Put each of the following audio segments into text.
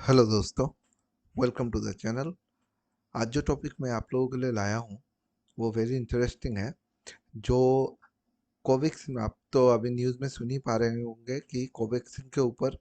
Hello दोस्तों, welcome to the channel. आज जो टॉपिक मैं आप लोगों के लिए लाया हूँ वो वेरी इंटरेस्टिंग है। जो कोवैक्सीन, आप तो अभी न्यूज़ में सुन ही पा रहे होंगे कि कोवैक्सीन के ऊपर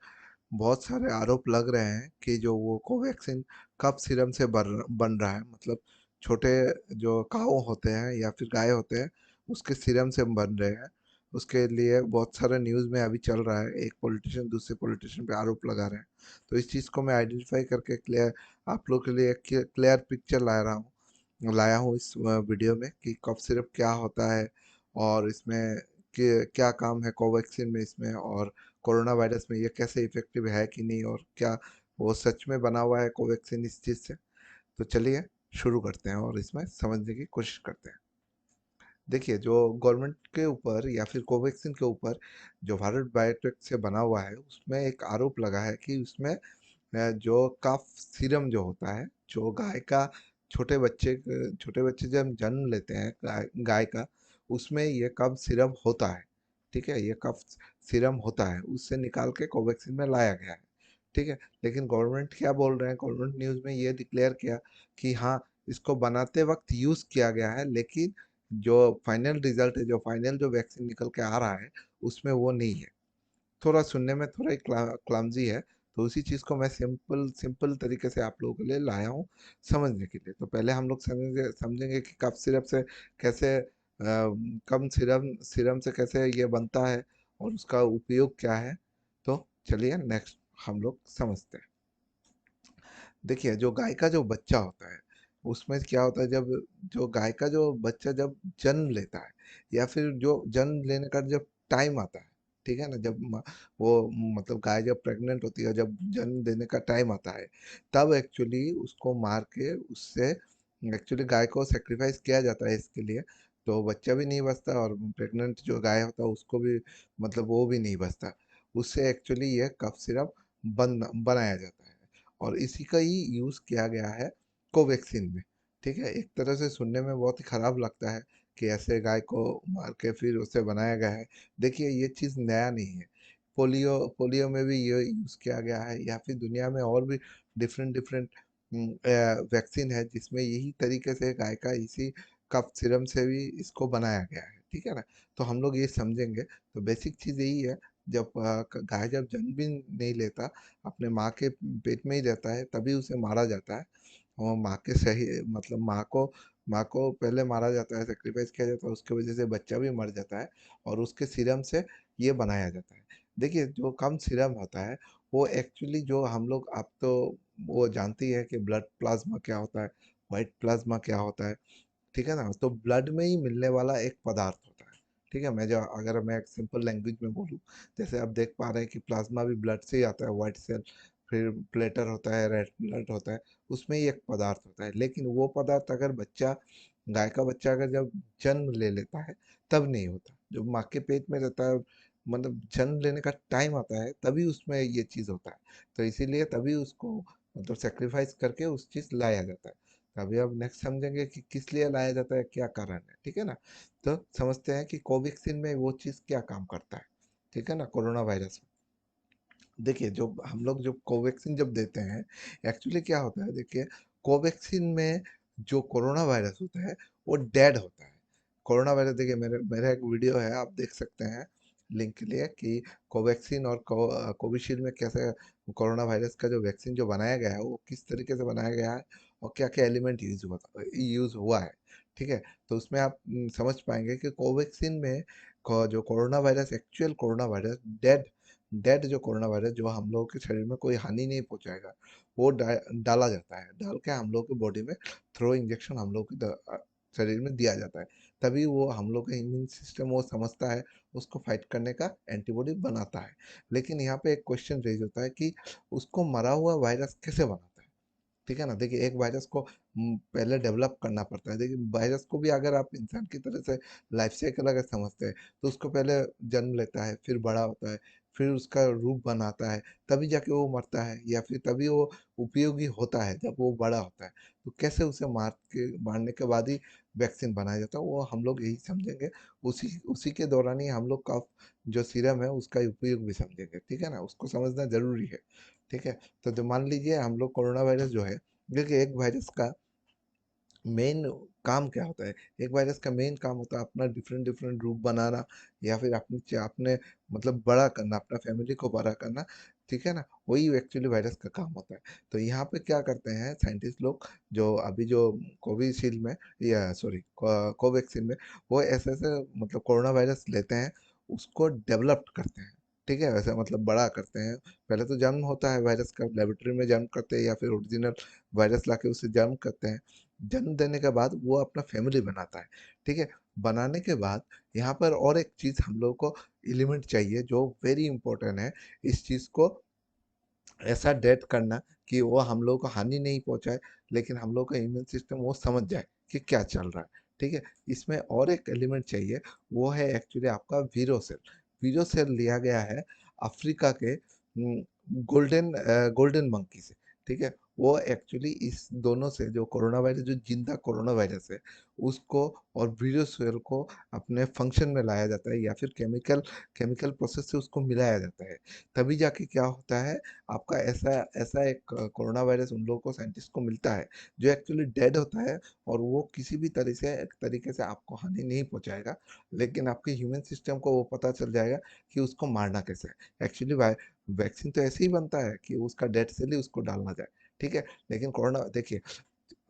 बहुत सारे आरोप लग रहे हैं कि जो वो कोवैक्सीन कफ सीरम से बन रहा है। मतलब छोटे जो काऊ होते हैं या फिर गाय होते हैं उसके सीरम से बन रहे हैं। उसके लिए बहुत सारा न्यूज़ में अभी चल रहा है, एक पॉलिटिशियन दूसरे पॉलिटिशियन पे आरोप लगा रहे हैं। तो इस चीज़ को मैं आइडेंटिफाई करके क्लियर आप लोग के लिए एक क्लियर पिक्चर लाया हूँ इस वीडियो में कि कफ सिरप क्या होता है और इसमें क्या काम है कोवैक्सीन में इसमें, और कोरोना वायरस में ये कैसे इफेक्टिव है कि नहीं, और क्या वो सच में बना हुआ है कोवैक्सीन इस चीज़ से। तो चलिए शुरू करते हैं और इसमें समझने की कोशिश करते हैं। देखिए, जो गवर्नमेंट के ऊपर या फिर कोवैक्सीन के ऊपर जो भारत बायोटेक से बना हुआ है उसमें एक आरोप लगा है कि उसमें जो कफ सीरम जो होता है, जो गाय का छोटे बच्चे जब जन्म लेते हैं गाय का, उसमें ये कफ सीरम होता है। ठीक है, ये कफ सीरम होता है, उससे निकाल के कोवैक्सीन में लाया गया है। ठीक है, लेकिन गवर्नमेंट क्या बोल रहे हैं, गवर्नमेंट न्यूज़ में ये डिक्लेयर किया कि हाँ, इसको बनाते वक्त यूज़ किया गया है, लेकिन जो फाइनल रिजल्ट है, जो फाइनल जो वैक्सीन निकल के आ रहा है उसमें वो नहीं है। थोड़ा सुनने में थोड़ा क्लमजी है। तो उसी चीज़ को मैं सिंपल सिंपल तरीके से आप लोगों के लिए लाया हूँ समझने के लिए। तो पहले हम लोग समझेंगे समझेंगे कि कफ सिरप से कैसे कम सिरम से कैसे ये बनता है और उसका उपयोग क्या है। तो चलिए नेक्स्ट हम लोग समझते हैं। देखिए, जो गाय का जो बच्चा होता है उसमें क्या होता है, जब जो गाय का जो बच्चा जब जन्म लेता है या फिर जो जन्म लेने का जब टाइम आता है, ठीक है ना, जब वो मतलब गाय जब प्रेग्नेंट होती है, जब जन्म देने का टाइम आता है, तब एक्चुअली उसको मार के उससे एक्चुअली गाय को सेक्रीफाइस किया जाता है इसके लिए। तो बच्चा भी नहीं बचता और प्रेग्नेंट जो गाय होता है उसको भी मतलब वो भी नहीं बचता। उससे एक्चुअली ये कफ सिरप बनाया जाता है और इसी का ही यूज़ किया गया है कोवैक्सीन में। ठीक है, एक तरह से सुनने में बहुत ही खराब लगता है कि ऐसे गाय को मार के फिर उसे बनाया गया है। देखिए, ये चीज़ नया नहीं है। पोलियो पोलियो में भी ये यूज़ किया गया है, या फिर दुनिया में और भी डिफरेंट डिफरेंट वैक्सीन है जिसमें यही तरीके से गाय का इसी कफ सीरम से भी इसको बनाया गया है। ठीक है ना, तो हम लोग ये समझेंगे। तो बेसिक चीज़ यही है, जब गाय जब जन्म भी नहीं लेता, अपने माँ के पेट में ही रहता है, तभी उसे मारा जाता है। और माँ के सही मतलब माँ को पहले मारा जाता है, सेक्रीफाइस किया जाता है, उसकी वजह से बच्चा भी मर जाता है और उसके सीरम से ये बनाया जाता है। देखिए, जो कम सीरम होता है वो एक्चुअली जो हम लोग, आप तो वो जानते ही है कि ब्लड प्लाज्मा क्या होता है, व्हाइट प्लाज्मा क्या होता है। ठीक है ना, तो ब्लड में ही मिलने वाला एक पदार्थ होता है। ठीक है, अगर मैं एक सिंपल लैंग्वेज में बोलूँ, जैसे आप देख पा रहे हैं कि प्लाज्मा भी ब्लड से ही आता है, व्हाइट सेल, फिर प्लेटर होता है, रेड ब्लड होता है, उसमें ही एक पदार्थ होता है। लेकिन वो पदार्थ अगर गाय का बच्चा अगर जब जन्म ले लेता है तब नहीं होता। जो माँ के पेट में रहता है, मतलब जन्म लेने का टाइम आता है तभी उसमें ये चीज़ होता है। तो इसीलिए तभी उसको मतलब सेक्रीफाइस करके उस चीज़ लाया जाता है। तो अभी अब नेक्स्ट समझेंगे कि किस लिए लाया जाता है, क्या कारण है। ठीक है ना, तो समझते हैं कि कोवैक्सीन में वो चीज़ क्या काम करता है। ठीक है ना, कोरोना वायरस में देखिए, जो हम लोग जो कोवैक्सीन जब देते हैं, एक्चुअली क्या होता है, देखिए, कोवैक्सीन में जो कोरोना वायरस होता है वो डेड होता है। कोरोना वायरस, देखिए, मेरे मेरा एक वीडियो है, आप देख सकते हैं लिंक के लिए, कि कोवैक्सीन और कोविशील्ड में कैसे कोरोना वायरस का जो वैक्सीन जो बनाया गया है वो किस तरीके से बनाया गया है और क्या क्या एलिमेंट यूज हुआ है। ठीक है, तो उसमें आप समझ पाएंगे कि कोवैक्सीन में जो corona virus, actual corona virus, dead dead जो कोरोना वायरस जो हम लोगों के शरीर में कोई हानि नहीं पहुंचाएगा, वो डाला जाता है, डाल के हम लोग की बॉडी में थ्रो इंजेक्शन हम लोग के शरीर में दिया जाता है। तभी वो हम लोग का इम्यून सिस्टम वो समझता है, उसको फाइट करने का एंटीबॉडी बनाता है। लेकिन यहाँ पे एक क्वेश्चन रेज होता है कि उसको मरा हुआ वायरस कैसे बनाता है। ठीक है ना, देखिए, एक वायरस को पहले डेवलप करना पड़ता है। देखिए, वायरस को भी अगर आप इंसान की तरह से लाइफ साइकिल अगर समझते हैं, तो उसको पहले जन्म लेता है, फिर बड़ा होता है, फिर उसका रूप बनाता है, तभी जाके वो मरता है या फिर तभी वो उपयोगी होता है जब वो बड़ा होता है। तो कैसे उसे मारने के बाद ही वैक्सीन बनाया जाता है, वो हम लोग यही समझेंगे। उसी उसी के दौरान ही हम लोग का जो सीरम है उसका उपयोग भी समझेंगे, ठीक है ना? उसको समझना ज़रूरी है, ठीक है? तो जो मान लीजिए हम लोग कोरोना वायरस जो है, देखिए एक वायरस का मेन काम क्या होता है? एक वायरस का मेन काम होता है अपना डिफरेंट डिफरेंट रूप बनाना या फिर अपने मतलब बड़ा करना, अपना फैमिली को बड़ा करना, ठीक है ना? वही एक्चुअली वायरस का काम होता है। तो यहाँ पे क्या करते हैं साइंटिस्ट लोग, जो अभी जो कोविशील्ड में या सॉरी कोवैक्सीन में, वो ऐसे-ऐसे मतलब कोरोना वायरस लेते हैं, उसको डेवलप करते हैं, ठीक है? वैसे मतलब बड़ा करते हैं। पहले तो जन्म होता है वायरस का, लेबोरेटरी में जन्म करते हैं या फिर ओरिजिनल वायरस लाके उसे जन्म करते हैं। जन्म देने के बाद वो अपना फैमिली बनाता है, ठीक है? बनाने के बाद यहाँ पर और एक चीज़ हम लोग को एलिमेंट चाहिए जो वेरी इंपॉर्टेंट है, इस चीज़ को ऐसा डेट करना कि वो हम लोग को हानि नहीं पहुंचाए, लेकिन हम लोग का इम्यून सिस्टम वो समझ जाए कि क्या चल रहा है, ठीक है? इसमें और एक एलिमेंट चाहिए, वो है एक्चुअली आपका वीरो सेल। वीरो सेल लिया गया है अफ्रीका के गोल्डन मंकी से, ठीक है? वो एक्चुअली इस दोनों से, जो कोरोना वायरस, जो जिंदा कोरोना वायरस है, उसको और वीरो सेल को अपने फंक्शन में लाया जाता है या फिर केमिकल केमिकल प्रोसेस से उसको मिलाया जाता है। तभी जाके क्या होता है, आपका ऐसा ऐसा एक कोरोना वायरस उन लोगों को, साइंटिस्ट को मिलता है, जो एक्चुअली डेड होता है और वो किसी भी तरीके से आपको हानि नहीं पहुंचाएगा, लेकिन आपके ह्यूमन सिस्टम को वो पता चल जाएगा कि उसको मारना कैसे है। एक्चुअली वैक्सीन तो ऐसे ही बनता है कि उसका डेड सेल ही उसको डालना जाए, ठीक है? लेकिन कोरोना देखिए,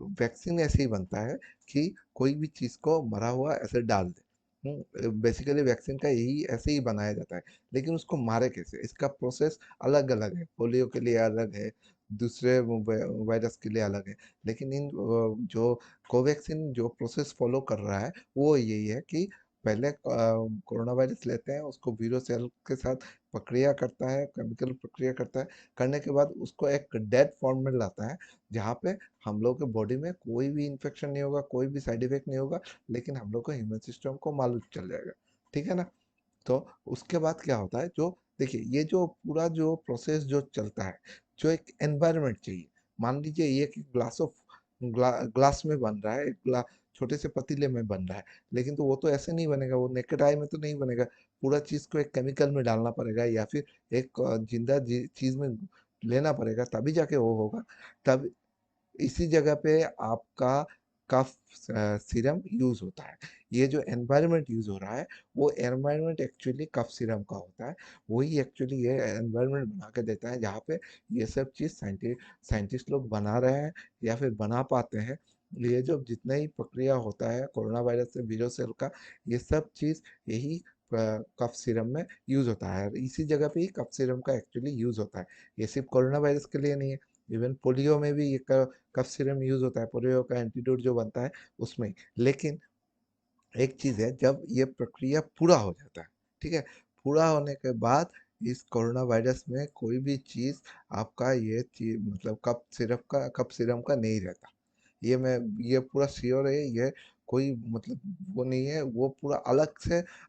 वैक्सीन ऐसे ही बनता है कि कोई भी चीज़ को मरा हुआ ऐसे डाल दे। बेसिकली वैक्सीन का यही ऐसे ही बनाया जाता है, लेकिन उसको मारे कैसे, इसका प्रोसेस अलग अलग है। पोलियो के लिए अलग है, दूसरे वायरस के लिए अलग है, लेकिन जो कोवैक्सीन जो प्रोसेस फॉलो कर रहा है वो यही है कि पहले कोरोना वायरस लेते हैं, उसको वीरो सेल के साथ प्रक्रिया करता है, केमिकल प्रक्रिया करता है, करने के बाद उसको एक डेड फॉर्म में लाता है, जहाँ पे हम लोग के बॉडी में कोई भी इन्फेक्शन नहीं होगा, कोई भी साइड इफेक्ट नहीं होगा, लेकिन हम लोग को ह्यूमन सिस्टम को मालूम चल जाएगा, ठीक है ना? तो उसके बाद क्या होता है, जो देखिए ये जो पूरा जो प्रोसेस जो चलता है, जो एक एनवायरनमेंट चाहिए। मान लीजिए ये एक ग्लास में बन रहा है, एक छोटे से पतीले में बन रहा है, लेकिन तो वो तो ऐसे नहीं बनेगा, वो नेकेड आई में तो नहीं बनेगा। पूरा चीज को एक केमिकल में डालना पड़ेगा या फिर एक जिंदा चीज में लेना पड़ेगा, तभी जाके वो होगा। तब इसी जगह पे आपका कफ सीरम यूज होता है। ये जो एनवायरनमेंट यूज हो रहा है, वो एनवायरनमेंट एक्चुअली कफ सीरम का होता है। वही एक्चुअली ये एनवायरनमेंट बना के देता है, जहाँ पे ये सब चीज साइंटिस्ट लोग बना रहे हैं या फिर बना पाते हैं। ये जो जितना ही प्रक्रिया होता है कोरोना वायरस से वीरो सेल का, ये सब चीज यही कफ सीरम में यूज होता है, और इसी जगह पे ही कफ सीरम का एक्चुअली यूज होता है। ये सिर्फ कोरोना वायरस के लिए नहीं है, इवन पोलियो में भी ये कफ सीरम यूज होता है, पोलियो का एंटीडोट जो बनता है उसमें। लेकिन एक चीज है, जब ये प्रक्रिया पूरा हो जाता है, ठीक है, पूरा होने के बाद इस कोरोना वायरस में कोई भी चीज आपका ये चीज मतलब कप सिरम का नहीं रहता। ये मैं ये पूरा श्योर है, ये कोई मतलब वो नहीं है, वो पूरा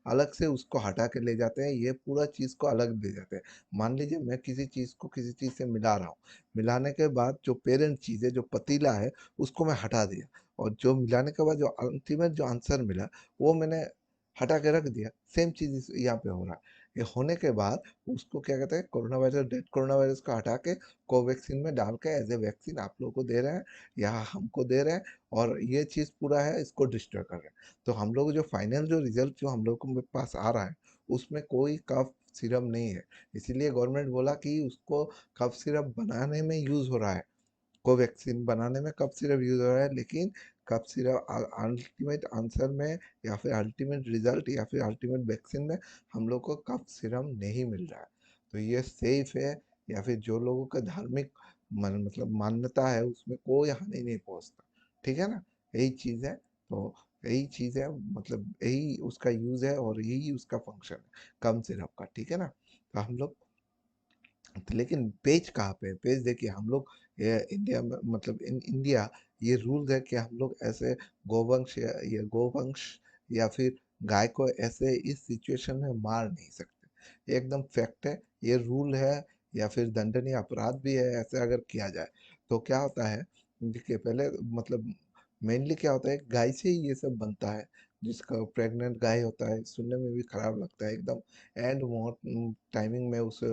अलग से उसको हटा के ले जाते हैं, ये पूरा चीज को अलग ले जाते हैं। मान लीजिए मैं किसी चीज को किसी चीज से मिला रहा हूँ, मिलाने के बाद जो पेरेंट चीज है, जो पतीला है, उसको मैं हटा दिया, और जो मिलाने के बाद जो अल्टीमेट जो आंसर मिला, वो मैंने हटा के रख दिया। सेम चीज यहाँ पे हो रहा है। ये होने के बाद उसको क्या कहते हैं, corona virus, dead corona virus को हटा के कोवैक्सीन में डाल के एज ए वैक्सीन आप लोगों को दे रहे हैं या हमको दे रहे हैं, और ये चीज पूरा है, इसको डिस्ट्रॉय कर रहे हैं। तो हम लोग जो फाइनल जो रिजल्ट जो हम लोग को पास आ रहा है, उसमें कोई कफ सिरप नहीं है। इसीलिए गवर्नमेंट बोला कि उसको कफ सिरप बनाने में यूज हो रहा है, कोवैक्सीन बनाने में कफ सिरप यूज हो रहा है, लेकिन कफ सिरप अल्टीमेट आंसर में या फिर अल्टीमेट रिजल्ट या फिर अल्टीमेट वैक्सीन में हम लोग को कफ सिरप नहीं मिल रहा है। तो ये सेफ है, या फिर जो लोगों का धार्मिक मतलब मान्यता है, उसमें कोई हानि नहीं पहुंचता, ठीक है ना? यही चीज है। तो यही चीज है, मतलब यही उसका यूज है और यही उसका फंक्शन है कम सिरप का, ठीक है ना? तो हम लोग, तो लेकिन पेज कहाँ पे है? पेज देखिए, हम लोग इंडिया में मतलब इन इंडिया ये रूल है कि हम लोग ऐसे गोवंश या फिर गाय को ऐसे इस सिचुएशन में मार नहीं सकते। ये एकदम फैक्ट है, ये रूल है, या फिर दंडनीय अपराध भी है ऐसे अगर किया जाए। तो क्या होता है, देखिए पहले मतलब मेनली क्या होता है, गाय से ही ये सब बनता है। जिसका प्रेग्नेंट गाय होता है, सुनने में भी खराब लगता है एकदम, एंड मोर टाइमिंग में उसे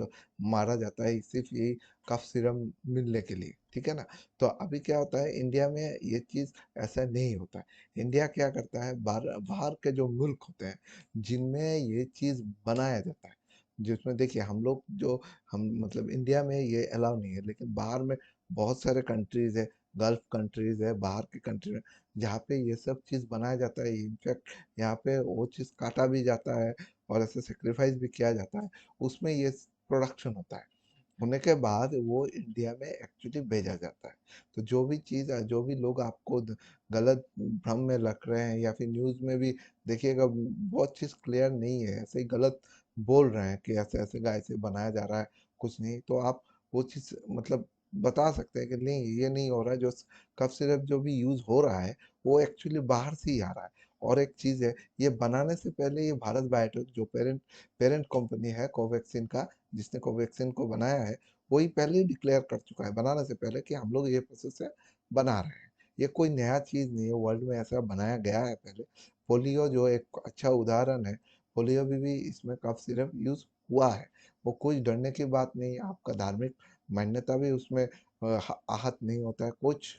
मारा जाता है सिर्फ यही कफ सिरम मिलने के लिए, ठीक है ना। तो अभी क्या होता है, इंडिया में ये चीज़ ऐसा नहीं होता है। इंडिया क्या करता है, बाहर बाहर के जो मुल्क होते हैं जिनमें ये चीज़ बनाया जाता है, जिसमें देखिए हम लोग जो हम मतलब इंडिया में ये अलाउ नहीं है, लेकिन बाहर में बहुत सारे कंट्रीज है, गल्फ कंट्रीज है, बाहर की कंट्री में जहाँ पे ये सब चीज़ बनाया जाता है। इनफैक्ट यहाँ पे वो चीज़ काटा भी जाता है और ऐसे सेक्रीफाइस भी किया जाता है, उसमें ये प्रोडक्शन होता है। होने के बाद वो इंडिया में एक्चुअली भेजा जाता है। तो जो भी चीज़ जो भी लोग आपको गलत भ्रम में रख रहे हैं, या फिर न्यूज़ में भी देखिएगा बहुत चीज़ क्लियर नहीं है, ऐसे ही गलत बोल रहे हैं कि ऐसे ऐसे गाय से बनाया जा रहा है, कुछ नहीं। तो आप वो चीज़ मतलब बता सकते हैं कि नहीं, ये नहीं हो रहा है, जो कफ सिरप जो भी यूज़ हो रहा है वो एक्चुअली बाहर से ही आ रहा है। और एक चीज़ है, ये बनाने से पहले ये भारत बायोटेक जो पेरेंट पेरेंट कंपनी है कोवैक्सीन का, जिसने कोवैक्सीन को बनाया है, वही पहले ही डिक्लेयर कर चुका है बनाने से पहले कि हम लोग ये प्रोसेस से बना रहे हैं। ये कोई नया चीज़ नहीं है, वर्ल्ड में ऐसा बनाया गया है पहले। पोलियो जो एक अच्छा उदाहरण है, पोलियो भी इसमें कफ सिरप यूज़ हुआ है। वो कोई डरने की बात नहीं है, आपका धार्मिक मान्यता भी उसमें आहत नहीं होता है, कुछ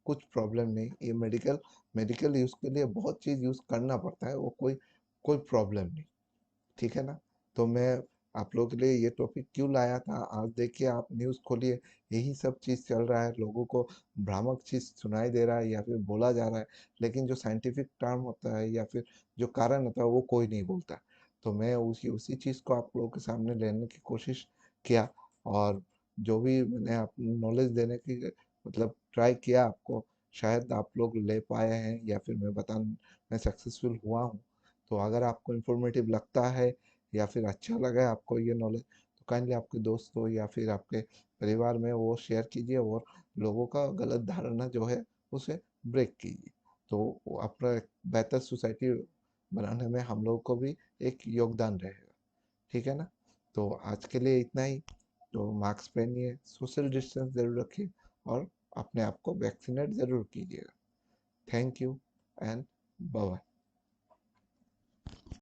कुछ प्रॉब्लम नहीं। ये मेडिकल मेडिकल यूज़ के लिए बहुत चीज़ यूज़ करना पड़ता है, वो कोई कोई प्रॉब्लम नहीं, ठीक है ना। तो मैं आप लोगों के लिए ये टॉपिक क्यों लाया था, आज देखिए आप न्यूज़ खोलिए, यही सब चीज़ चल रहा है, लोगों को भ्रामक चीज़ सुनाई दे रहा है या फिर बोला जा रहा है, लेकिन जो साइंटिफिक टर्म होता है या फिर जो कारण होता है वो कोई नहीं बोलता। तो मैं उसी उसी चीज़ को आप लोगों के सामने लेने की कोशिश किया, और जो भी मैंने आप नॉलेज देने की मतलब ट्राई किया आपको, शायद आप लोग ले पाए हैं, या फिर मैं सक्सेसफुल हुआ हूँ। तो अगर आपको इन्फॉर्मेटिव लगता है या फिर अच्छा लगा है आपको ये नॉलेज, तो काइंडली आपके दोस्तों या फिर आपके परिवार में वो शेयर कीजिए, और लोगों का गलत धारणा जो है उसे ब्रेक कीजिए। तो वो अपना एक बेहतर सोसाइटी बनाने में हम लोग को भी एक योगदान रहेगा, ठीक है ना। तो आज के लिए इतना ही। तो मास्क पहनिए, सोशल डिस्टेंस जरूर रखिए, और अपने आप को वैक्सीनेट जरूर कीजिएगा। Thank you and bye.